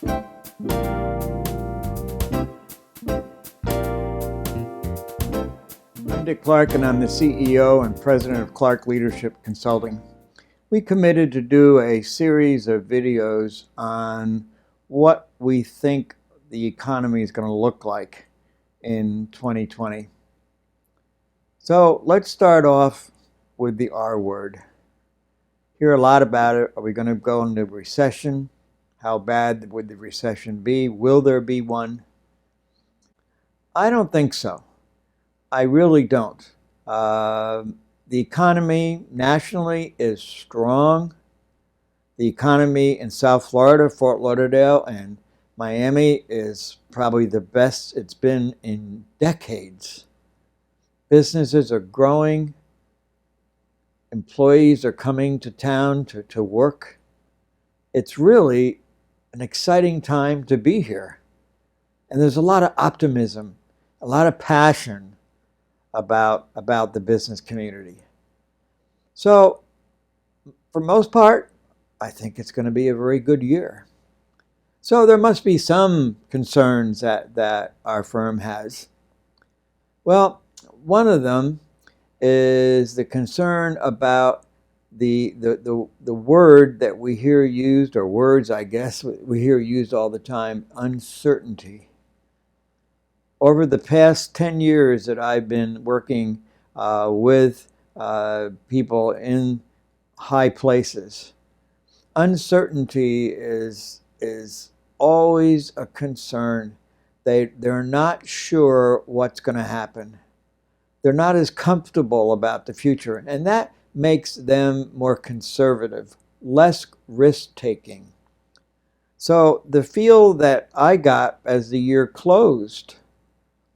I'm Dick Clark, and I'm the CEO and President of Clark Leadership Consulting. We committed to do a series of videos on what we think the economy is going to look like in 2020. So let's start off with the R word. Hear a lot about it. Are we going to go into recession? How bad would the recession be? Will there be one? I don't think so. I really don't. The economy nationally is strong. The economy in South Florida, Fort Lauderdale, and Miami is probably the best it's been in decades. Businesses are growing. Employees are coming to town to work. It's really an exciting time to be here. And there's a lot of optimism, a lot of passion about the business community. So, for most part, I think it's going to be a very good year. So there must be some concerns that our firm has. Well, one of them is the concern about the word that we hear used, or words, I guess, we hear used all the time, uncertainty. Over the past 10 years that I've been working with people in high places, uncertainty is always a concern. They're not sure what's going to happen. They're not as comfortable about the future, and that makes them more conservative, less risk-taking. So the feel that I got as the year closed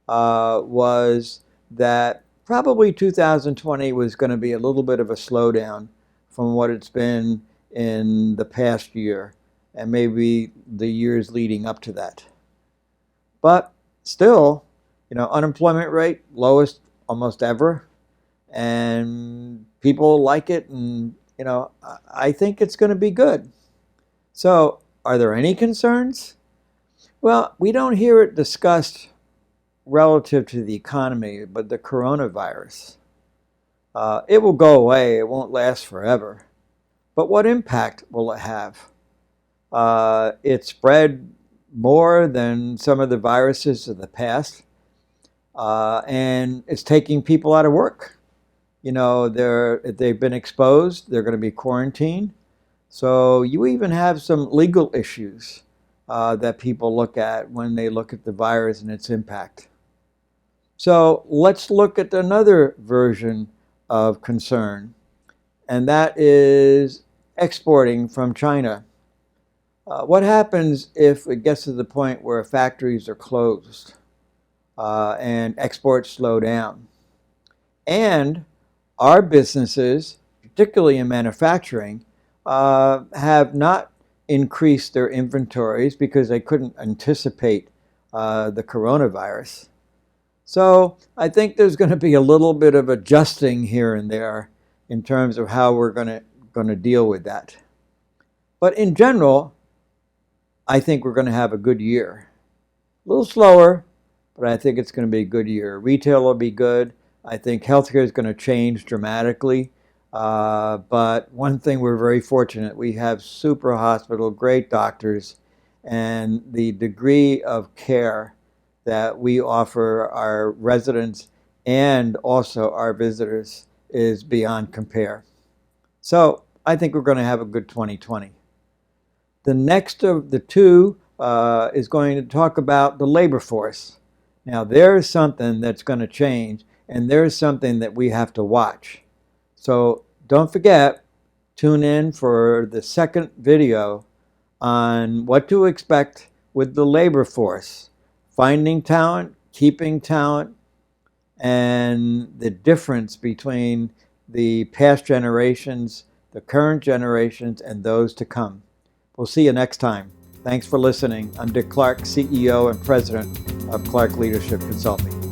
was that probably 2020 was going to be a little bit of a slowdown from what it's been in the past year, and maybe the years leading up to that. But still, unemployment rate, lowest almost ever, and people like it, and I think it's going to be good. So are there any concerns? Well, we don't hear it discussed relative to the economy, but the coronavirus. It will go away. It won't last forever. But what impact will it have? It spread more than some of the viruses of the past, and it's taking people out of work. If they've been exposed, they're going to be quarantined. So you even have some legal issues that people look at when they look at the virus and its impact. So let's look at another version of concern, and that is exporting from China. What happens if it gets to the point where factories are closed and exports slow down? And our businesses, particularly in manufacturing, have not increased their inventories because they couldn't anticipate the coronavirus. So I think there's going to be a little bit of adjusting here and there in terms of how we're going to deal with that. But in general, I think we're going to have a good year. A little slower, but I think it's going to be a good year. Retail will be good. I think healthcare is going to change dramatically. But one thing, we're very fortunate. We have super hospital, great doctors, and the degree of care that we offer our residents and also our visitors is beyond compare. So I think we're going to have a good 2020. The next of the two is going to talk about the labor force. Now, there's something that's going to change, and there's something that we have to watch. So don't forget, tune in for the second video on what to expect with the labor force. Finding talent, keeping talent, and the difference between the past generations, the current generations, and those to come. We'll see you next time. Thanks for listening. I'm Dick Clark, CEO and President of Clark Leadership Consulting.